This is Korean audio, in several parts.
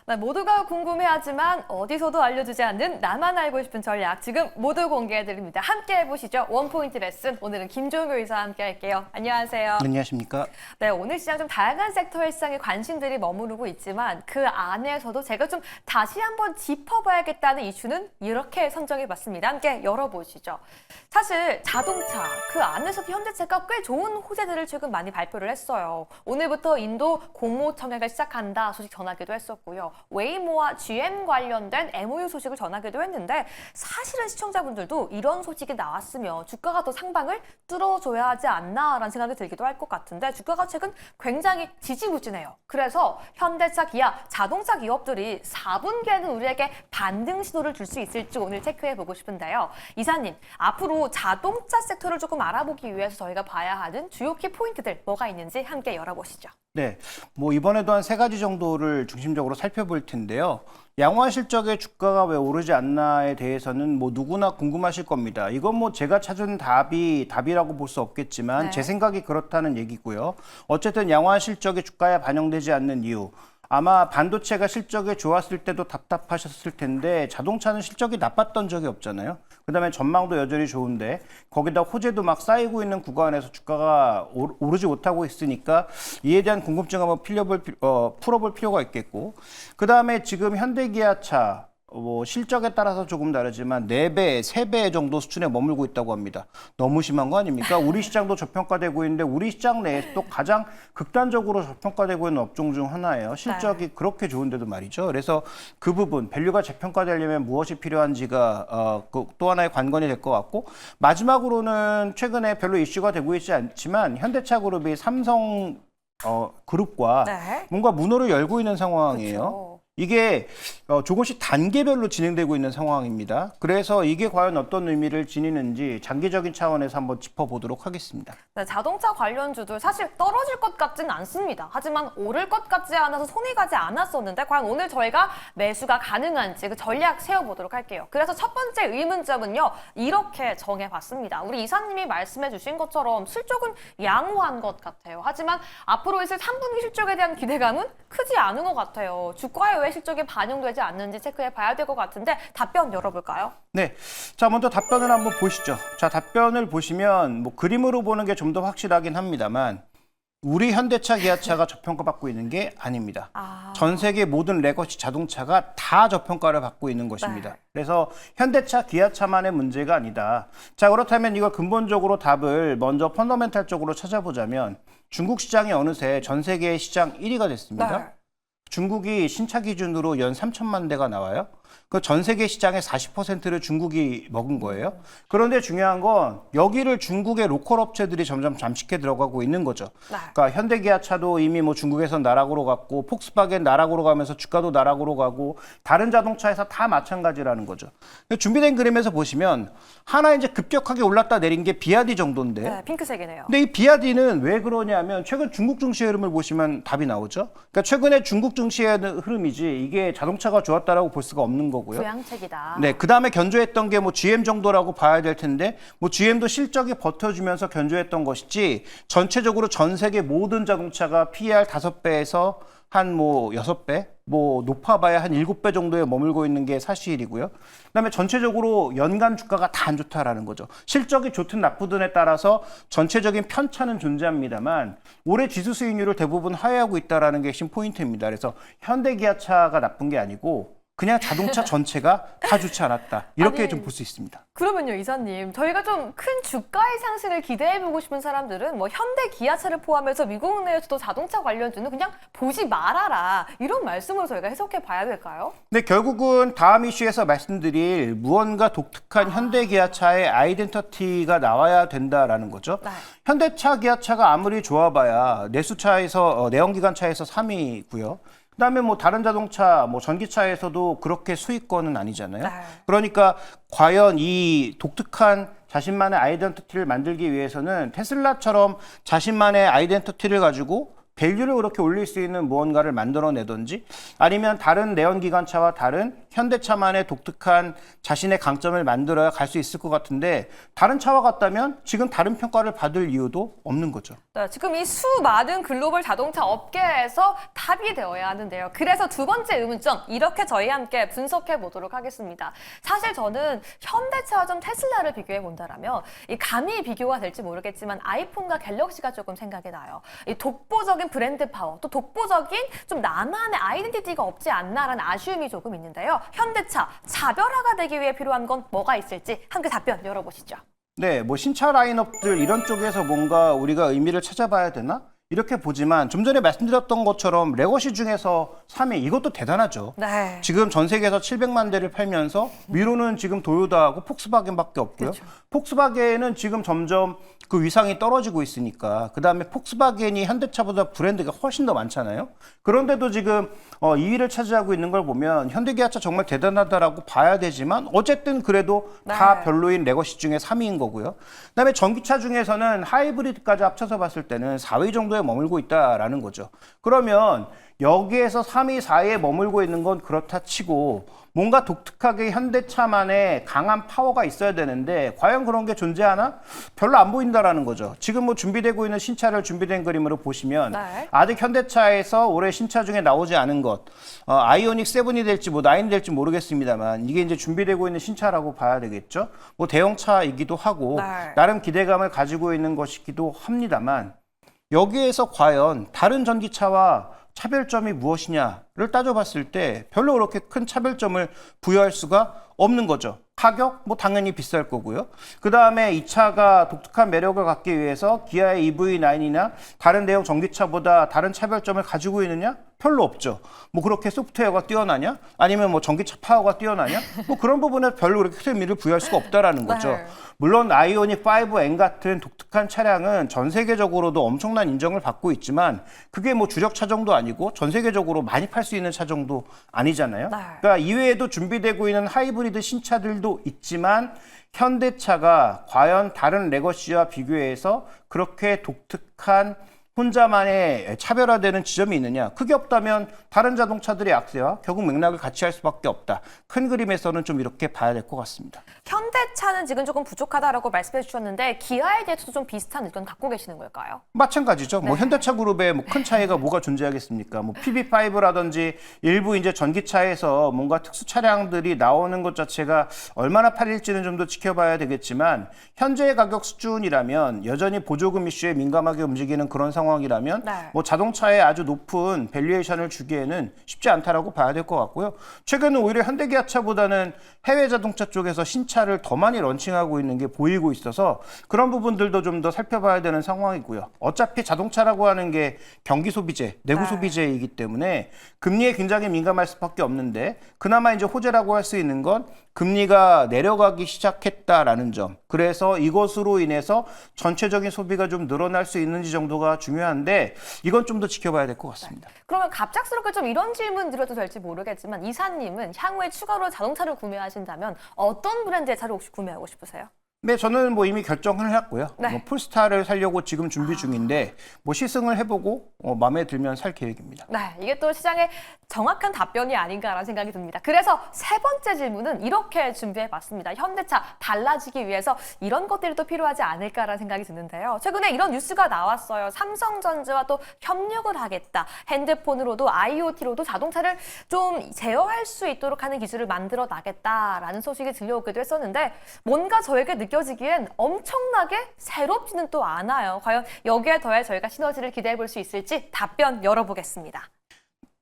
네, 모두가 궁금해하지만 어디서도 알려주지 않는 나만 알고 싶은 전략 지금 모두 공개해드립니다. 함께 해보시죠. 원포인트 레슨. 오늘은 김종규 의사와 함께 할게요. 안녕하세요. 안녕하십니까. 네, 오늘 시장 좀 다양한 섹터의 시장에 관심들이 머무르고 있지만 그 안에서도 제가 좀 다시 한번 짚어봐야겠다는 이슈는 이렇게 선정해봤습니다. 함께 열어보시죠. 사실 자동차 그 안에서도 현대차가 꽤 좋은 호재들을 최근 많이 발표를 했어요. 오늘부터 인도 공모 청약을 시작한다 소식 전하기도 했었고요. 웨이모와 GM 관련된 MOU 소식을 전하기도 했는데 사실은 시청자분들도 이런 소식이 나왔으면 주가가 더 상방을 뚫어줘야 하지 않나라는 생각이 들기도 할 것 같은데 주가가 최근 굉장히 지지부진해요. 그래서 현대차, 기아, 자동차 기업들이 4분기에는 우리에게 반등 신호를 줄 수 있을지 오늘 체크해보고 싶은데요. 이사님, 앞으로 자동차 섹터를 조금 알아보기 위해서 저희가 봐야 하는 주요 키 포인트들 뭐가 있는지 함께 열어보시죠. 네, 뭐 이번에도 한 3가지 정도를 중심적으로 살펴볼 텐데요. 양호한 실적의 주가가 왜 오르지 않나에 대해서는 뭐 누구나 궁금하실 겁니다. 이건 뭐 제가 찾은 답이라고 볼 수 없겠지만 네. 제 생각이 그렇다는 얘기고요. 어쨌든 양호한 실적이 주가에 반영되지 않는 이유. 아마 반도체가 실적이 좋았을 때도 답답하셨을 텐데 자동차는 실적이 나빴던 적이 없잖아요. 그다음에 전망도 여전히 좋은데 거기다 호재도 막 쌓이고 있는 구간에서 주가가 오르지 못하고 있으니까 이에 대한 궁금증 한번 풀어볼 필요가 있겠고, 그다음에 지금 현대기아차 뭐 실적에 따라서 조금 다르지만 4배, 3배 정도 수준에 머물고 있다고 합니다. 너무 심한 거 아닙니까? 우리 시장도 저평가되고 있는데 우리 시장 내에서 또 가장 극단적으로 저평가되고 있는 업종 중 하나예요. 실적이 그렇게 좋은데도 말이죠. 그래서 그 부분, 밸류가 재평가되려면 무엇이 필요한지가 또 하나의 관건이 될 것 같고, 마지막으로는 최근에 별로 이슈가 되고 있지 않지만 현대차 그룹이 삼성 그룹과 뭔가 문호를 열고 있는 상황이에요. 그렇죠. 이게 조금씩 단계별로 진행되고 있는 상황입니다. 그래서 이게 과연 어떤 의미를 지니는지 장기적인 차원에서 한번 짚어보도록 하겠습니다. 네, 자동차 관련주들 사실 떨어질 것 같지는 않습니다. 하지만 오를 것 같지 않아서 손이 가지 않았었는데 과연 오늘 저희가 매수가 가능한지 그 전략 세워보도록 할게요. 그래서 첫 번째 의문점은요. 이렇게 정해봤습니다. 우리 이사님이 말씀해 주신 것처럼 실적은 양호한 것 같아요. 하지만 앞으로 있을 3분기 실적에 대한 기대감은 크지 않은 것 같아요. 주가에 왜 실적이 반영되지 않는지 체크해 봐야 될 것 같은데 답변 열어볼까요? 네, 자 먼저 답변을 한번 보시죠. 자, 답변을 보시면 뭐 그림으로 보는 게 좀 더 확실하긴 합니다만 우리 현대차, 기아차가 저평가받고 있는 게 아닙니다. 전 세계 모든 레거시 자동차가 다 저평가를 받고 있는 것입니다. 그래서 현대차, 기아차만의 문제가 아니다. 자, 그렇다면 이걸 근본적으로 답을 먼저 펀더멘탈적으로 찾아보자면 중국 시장이 어느새 전 세계 시장 1위가 됐습니다. 중국이 신차 기준으로 연 3천만 대가 나와요. 그 전 세계 시장의 40%를 중국이 먹은 거예요. 그런데 중요한 건 여기를 중국의 로컬 업체들이 점점 잠식해 들어가고 있는 거죠. 그러니까 현대기아차도 이미 뭐 중국에서 나락으로 갔고 폭스바겐 나락으로 가면서 주가도 나락으로 가고 다른 자동차에서 다 마찬가지라는 거죠. 준비된 그림에서 보시면 하나 이제 급격하게 올랐다 내린 게 비아디 정도인데. 네, 핑크색이네요. 근데 이 비아디는 왜 그러냐면 최근 중국 증시의 흐름을 보시면 답이 나오죠. 그러니까 최근에 중국 증시의 흐름이지 이게 자동차가 좋았다라고 볼 수가 없는 거고요. 부양책이다. 네, 그다음에 견조했던 게 뭐 GM 정도라고 봐야 될 텐데 뭐 GM도 실적이 버텨주면서 견조했던 것이지 전체적으로 전 세계 모든 자동차가 PER 5배에서 한 뭐 6배, 뭐 높아봐야 한 7배 정도에 머물고 있는 게 사실이고요. 그다음에 전체적으로 연간 주가가 다 안 좋다라는 거죠. 실적이 좋든 나쁘든에 따라서 전체적인 편차는 존재합니다만 올해 지수 수익률을 대부분 하회하고 있다라는 게 핵심 포인트입니다. 그래서 현대기아차가 나쁜 게 아니고 그냥 자동차 전체가 다 좋지 않았다. 이렇게 좀 볼 수 있습니다. 그러면요, 이사님. 저희가 좀 큰 주가의 상승을 기대해보고 싶은 사람들은 뭐 현대 기아차를 포함해서 미국 내에서도 자동차 관련주는 그냥 보지 말아라. 이런 말씀으로 저희가 해석해 봐야 될까요? 근데 결국은 다음 이슈에서 말씀드릴 무언가 독특한 현대 기아차의 아이덴티티가 나와야 된다라는 거죠. 현대차, 기아차가 아무리 좋아봐야 내수차에서 내연기관차에서 3위고요. 그다음에 뭐 다른 자동차, 뭐 전기차에서도 그렇게 수익권은 아니잖아요. 그러니까 과연 이 독특한 자신만의 아이덴티티를 만들기 위해서는 테슬라처럼 자신만의 아이덴티티를 가지고 밸류를 그렇게 올릴 수 있는 무언가를 만들어내든지 아니면 다른 내연기관차와 다른 현대차만의 독특한 자신의 강점을 만들어야 갈 수 있을 것 같은데 다른 차와 같다면 지금 다른 평가를 받을 이유도 없는 거죠. 네, 지금 이 수많은 글로벌 자동차 업계에서 답이 되어야 하는데요. 그래서 두 번째 의문점 이렇게 저희 함께 분석해 보도록 하겠습니다. 사실 저는 현대차와 좀 테슬라를 비교해 본다라면 이 감히 비교가 될지 모르겠지만 아이폰과 갤럭시가 조금 생각이 나요. 이 독보적인 브랜드 파워, 또 독보적인 좀 나만의 아이덴티티가 없지 않나라는 아쉬움이 조금 있는데요. 현대차 차별화가 되기 위해 필요한 건 뭐가 있을지 함께 답변 열어보시죠. 네, 뭐 신차 라인업들 이런 쪽에서 뭔가 우리가 의미를 찾아봐야 되나? 이렇게 보지만 좀 전에 말씀드렸던 것처럼 레거시 중에서 3위 이것도 대단하죠. 네. 지금 전 세계에서 700만 대를 팔면서 위로는 지금 도요타하고 폭스바겐밖에 없고요. 그렇죠. 폭스바겐은 지금 점점 그 위상이 떨어지고 있으니까 그다음에 폭스바겐이 현대차보다 브랜드가 훨씬 더 많잖아요. 그런데도 지금 2위를 차지하고 있는 걸 보면 현대기아차 정말 대단하다라고 봐야 되지만 어쨌든 그래도 다 네. 별로인 레거시 중에 3위인 거고요. 그다음에 전기차 중에서는 하이브리드까지 합쳐서 봤을 때는 4위 정도에 머물고 있다라는 거죠. 그러면 여기에서 3위, 4위에 머물고 있는 건 그렇다 치고 뭔가 독특하게 현대차만의 강한 파워가 있어야 되는데 과연 그런 게 존재하나? 별로 안 보인다라는 거죠. 지금 뭐 준비되고 있는 신차를 준비된 그림으로 보시면 네. 아직 현대차에서 올해 신차 중에 나오지 않은 것, 아이오닉 7이 될지 뭐 9이 될지 모르겠습니다만 이게 이제 준비되고 있는 신차라고 봐야 되겠죠. 뭐 대형차이기도 하고 네. 나름 기대감을 가지고 있는 것이기도 합니다만 여기에서 과연 다른 전기차와 차별점이 무엇이냐를 따져봤을 때 별로 그렇게 큰 차별점을 부여할 수가 없는 거죠. 가격? 뭐 당연히 비쌀 거고요. 그 다음에 이 차가 독특한 매력을 갖기 위해서 기아의 EV9이나 다른 대형 전기차보다 다른 차별점을 가지고 있느냐? 별로 없죠. 뭐 그렇게 소프트웨어가 뛰어나냐? 아니면 뭐 전기차 파워가 뛰어나냐? 뭐 그런 부분에 별로 그렇게 큰 의미를 부여할 수가 없다라는 거죠. 네. 물론 아이오닉 5N 같은 독특한 차량은 전 세계적으로도 엄청난 인정을 받고 있지만 그게 뭐 주력 차종도 아니고 전 세계적으로 많이 팔 수 있는 차종도 아니잖아요. 네. 그러니까 이외에도 준비되고 있는 하이브리드 신차들도 있지만 현대차가 과연 다른 레거시와 비교해서 그렇게 독특한 혼자만의 차별화되는 지점이 있느냐? 그게 없다면 다른 자동차들의 약세와 결국 맥락을 같이 할 수밖에 없다. 큰 그림에서는 좀 이렇게 봐야 될 것 같습니다. 현대차는 지금 조금 부족하다라고 말씀해 주셨는데 기아에 대해서도 좀 비슷한 의견 갖고 계시는 걸까요? 마찬가지죠. 뭐 네. 현대차 그룹에 뭐 큰 차이가 뭐가 존재하겠습니까? 뭐 PB5라든지 일부 이제 전기차에서 뭔가 특수 차량들이 나오는 것 자체가 얼마나 팔릴지는 좀 더 지켜봐야 되겠지만 현재의 가격 수준이라면 여전히 보조금 이슈에 민감하게 움직이는 그런 상황이라면 네. 뭐 자동차에 아주 높은 밸류에이션을 주기에는 쉽지 않다라고 봐야 될 것 같고요. 최근은 오히려 현대기아차보다는 해외 자동차 쪽에서 신차를 더 많이 런칭하고 있는 게 보이고 있어서 그런 부분들도 좀 더 살펴봐야 되는 상황이고요. 어차피 자동차라고 하는 게 경기 소비재, 내구 네. 소비재이기 때문에 금리에 굉장히 민감할 수밖에 없는데 그나마 이제 호재라고 할 수 있는 건 금리가 내려가기 시작했다라는 점. 그래서 이것으로 인해서 전체적인 소비가 좀 늘어날 수 있는지 정도가 중요한데 이건 좀 더 지켜봐야 될 것 같습니다. 그러면 갑작스럽게 좀 이런 질문 드려도 될지 모르겠지만 이사님은 향후에 추가로 자동차를 구매하신다면 어떤 브랜드의 차를 혹시 구매하고 싶으세요? 네, 저는 뭐 이미 결정을 했고요. 네. 뭐 폴스타를 사려고 지금 준비 중인데 뭐 시승을 해보고 마음에 들면 살 계획입니다. 네, 이게 또 시장의 정확한 답변이 아닌가라는 생각이 듭니다. 그래서 세 번째 질문은 이렇게 준비해봤습니다. 현대차 달라지기 위해서 이런 것들이 또 필요하지 않을까라는 생각이 드는데요. 최근에 이런 뉴스가 나왔어요. 삼성전자와 또 협력을 하겠다. 핸드폰으로도 IoT로도 자동차를 좀 제어할 수 있도록 하는 기술을 만들어 나겠다라는 소식이 들려오기도 했었는데 뭔가 저에게 느껴지기엔 엄청나게 새롭지는 또 않아요. 과연 여기에 더해 저희가 시너지를 기대해 볼 수 있을지 답변 열어보겠습니다.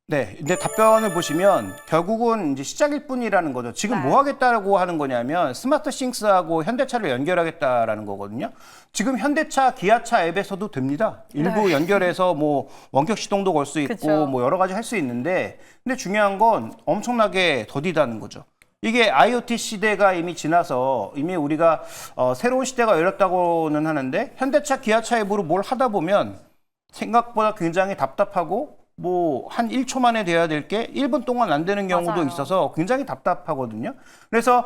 네, 근데 답변을 보시면 결국은 이제 시작일 뿐이라는 거죠. 지금 네. 뭐 하겠다고 하는 거냐면 스마트 싱스하고 현대차를 연결하겠다라는 거거든요. 지금 현대차, 기아차 앱에서도 됩니다. 일부 네. 연결해서 뭐 원격 시동도 걸 수 있고 그쵸. 뭐 여러 가지 할 수 있는데 근데 중요한 건 엄청나게 더디다는 거죠. 이게 IoT 시대가 이미 지나서 이미 우리가 새로운 시대가 열렸다고는 하는데 현대차, 기아차 앱으로 뭘 하다 보면 생각보다 굉장히 답답하고 뭐 한 1초 만에 돼야 될 게 1분 동안 안 되는 경우도 맞아요. 있어서 굉장히 답답하거든요. 그래서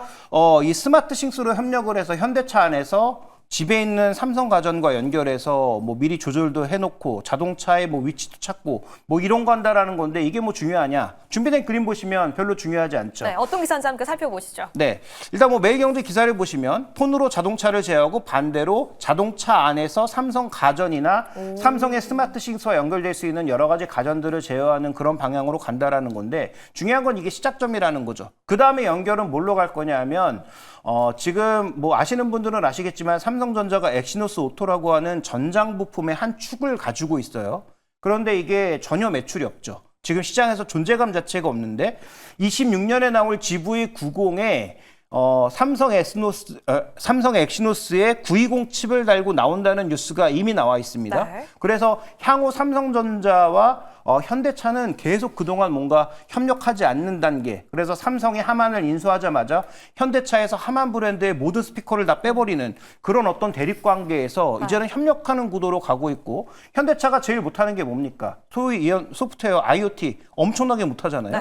이 스마트 싱스로 협력을 해서 현대차 안에서 집에 있는 삼성가전과 연결해서 뭐 미리 조절도 해놓고 자동차의 뭐 위치도 찾고 뭐 이런 거 한다라는 건데 이게 뭐 중요하냐? 준비된 그림 보시면 별로 중요하지 않죠. 네, 어떤 기사인지 함께 살펴보시죠. 네, 일단 뭐 매일경제 기사를 보시면 폰으로 자동차를 제어하고 반대로 자동차 안에서 삼성 가전이나 삼성의 스마트 싱스와 연결될 수 있는 여러 가지 가전들을 제어하는 그런 방향으로 간다라는 건데 중요한 건 이게 시작점이라는 거죠. 그 다음에 연결은 뭘로 갈 거냐 하면 지금 뭐 아시는 분들은 아시겠지만 삼성전자가 엑시노스 오토라고 하는 전장 부품의 한 축을 가지고 있어요. 그런데 이게 전혀 매출이 없죠. 지금 시장에서 존재감 자체가 없는데 26년에 나올 GV90에 삼성 엑시노스의 920 칩을 달고 나온다는 뉴스가 이미 나와 있습니다. 네. 그래서 향후 삼성전자와 현대차는 계속 그동안 뭔가 협력하지 않는 단계. 그래서 삼성이 하만을 인수하자마자 현대차에서 하만 브랜드의 모든 스피커를 다 빼버리는 그런 어떤 대립 관계에서 이제는 협력하는 구도로 가고 있고 현대차가 제일 못하는 게 뭡니까? 소위 이런 소프트웨어, IoT 엄청나게 못하잖아요. 네.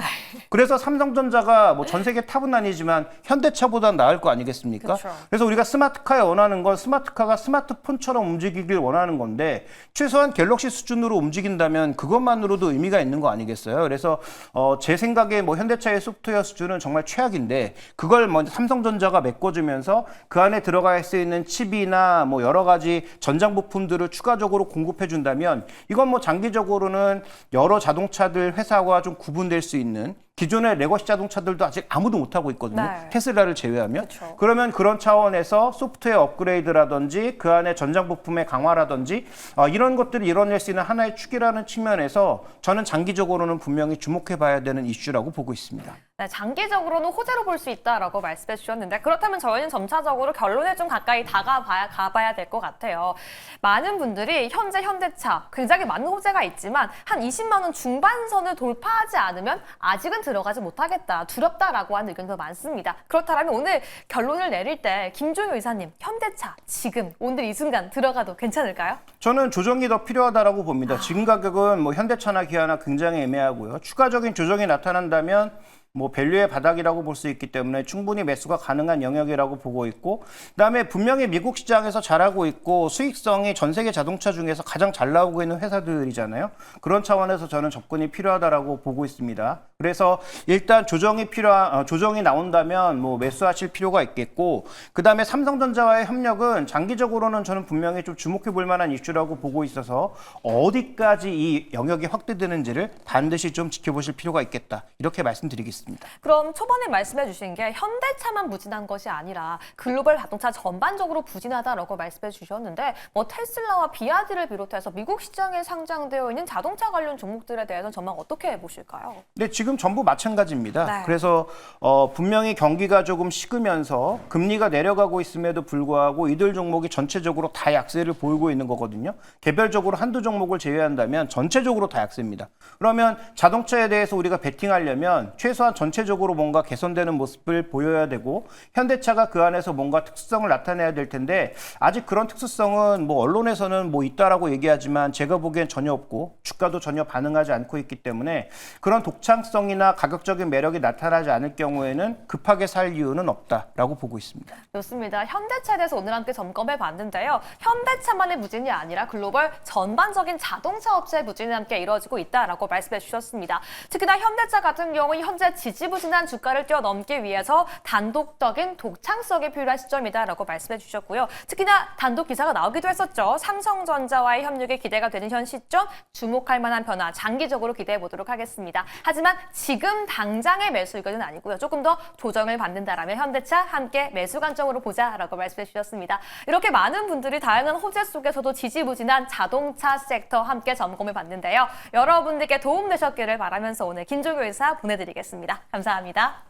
그래서 삼성전자가 뭐 전 세계 탑은 아니지만 현대차보다 나을 거 아니겠습니까? 그쵸. 그래서 우리가 스마트카에 원하는 건 스마트카가 스마트폰처럼 움직이길 원하는 건데 최소한 갤럭시 수준으로 움직인다면 그것만으로도 의미가 있는 거 아니겠어요? 그래서 제 생각에 뭐 현대차의 소프트웨어 수준은 정말 최악인데 그걸 먼저 삼성전자가 메꿔주면서 그 안에 들어갈 수 있는 칩이나 뭐 여러 가지 전장 부품들을 추가적으로 공급해 준다면 이건 뭐 장기적으로는 여러 자동차들 회사와 좀 구분될 수 있는 기존의 레거시 자동차들도 아직 아무도 못하고 있거든요. 네. 테슬라를 제외하면. 그쵸. 그러면 그런 차원에서 소프트웨어 업그레이드라든지 그 안에 전장 부품의 강화라든지 이런 것들이 이뤄낼 수 있는 하나의 축이라는 측면에서 저는 장기적으로는 분명히 주목해 봐야 되는 이슈라고 보고 있습니다. 네, 장기적으로는 호재로 볼 수 있다라고 말씀해 주셨는데 그렇다면 저희는 점차적으로 결론에 좀 가까이 가봐야 될 것 같아요. 많은 분들이 현재 현대차 굉장히 많은 호재가 있지만 한 20만 원 중반선을 돌파하지 않으면 아직은 들어가지 못하겠다, 두렵다라고 하는 의견도 많습니다. 그렇다면 오늘 결론을 내릴 때 김종효 이사님, 현대차 지금 오늘 이 순간 들어가도 괜찮을까요? 저는 조정이 더 필요하다라고 봅니다. 지금 가격은 뭐 현대차나 기아나 굉장히 애매하고요. 추가적인 조정이 나타난다면 뭐 밸류의 바닥이라고 볼 수 있기 때문에 충분히 매수가 가능한 영역이라고 보고 있고 그다음에 분명히 미국 시장에서 잘하고 있고 수익성이 전 세계 자동차 중에서 가장 잘 나오고 있는 회사들이잖아요. 그런 차원에서 저는 접근이 필요하다라고 보고 있습니다. 그래서 일단 조정이 나온다면 뭐 매수하실 필요가 있겠고 그다음에 삼성전자와의 협력은 장기적으로는 저는 분명히 좀 주목해 볼 만한 이슈라고 보고 있어서 어디까지 이 영역이 확대되는지를 반드시 좀 지켜보실 필요가 있겠다. 이렇게 말씀드리겠습니다. 그럼 초반에 말씀해 주신 게 현대차만 부진한 것이 아니라 글로벌 자동차 전반적으로 부진하다라고 말씀해 주셨는데 뭐 테슬라와 비아디를 비롯해서 미국 시장에 상장되어 있는 자동차 관련 종목들에 대해서는 전망 어떻게 보실까요? 네, 지금 전부 마찬가지입니다. 네. 그래서 분명히 경기가 조금 식으면서 금리가 내려가고 있음에도 불구하고 이들 종목이 전체적으로 다 약세를 보이고 있는 거거든요. 개별적으로 한두 종목을 제외한다면 전체적으로 다 약세입니다. 그러면 자동차에 대해서 우리가 베팅하려면 최소한 전체적으로 뭔가 개선되는 모습을 보여야 되고 현대차가 그 안에서 뭔가 특수성을 나타내야 될 텐데 아직 그런 특수성은 뭐 언론에서는 뭐 있다라고 얘기하지만 제가 보기엔 전혀 없고 주가도 전혀 반응하지 않고 있기 때문에 그런 독창성이나 가격적인 매력이 나타나지 않을 경우에는 급하게 살 이유는 없다라고 보고 있습니다. 좋습니다. 현대차에 대해서 오늘 함께 점검해 봤는데요. 현대차만의 부진이 아니라 글로벌 전반적인 자동차 업체의 부진이 함께 이루어지고 있다라고 말씀해 주셨습니다. 특히나 현대차 같은 경우 현재 지지부진한 주가를 뛰어넘기 위해서 단독적인 독창성이 필요한 시점이다라고 말씀해 주셨고요. 특히나 단독 기사가 나오기도 했었죠. 삼성전자와의 협력이 기대가 되는 현 시점 주목할 만한 변화 장기적으로 기대해 보도록 하겠습니다. 하지만 지금 당장의 매수 의견은 아니고요. 조금 더 조정을 받는다라면 현대차 함께 매수 관점으로 보자라고 말씀해 주셨습니다. 이렇게 많은 분들이 다양한 호재 속에서도 지지부진한 자동차 섹터 함께 점검해 봤는데요. 여러분들께 도움 되셨기를 바라면서 오늘 김종효 이사 보내드리겠습니다. 감사합니다.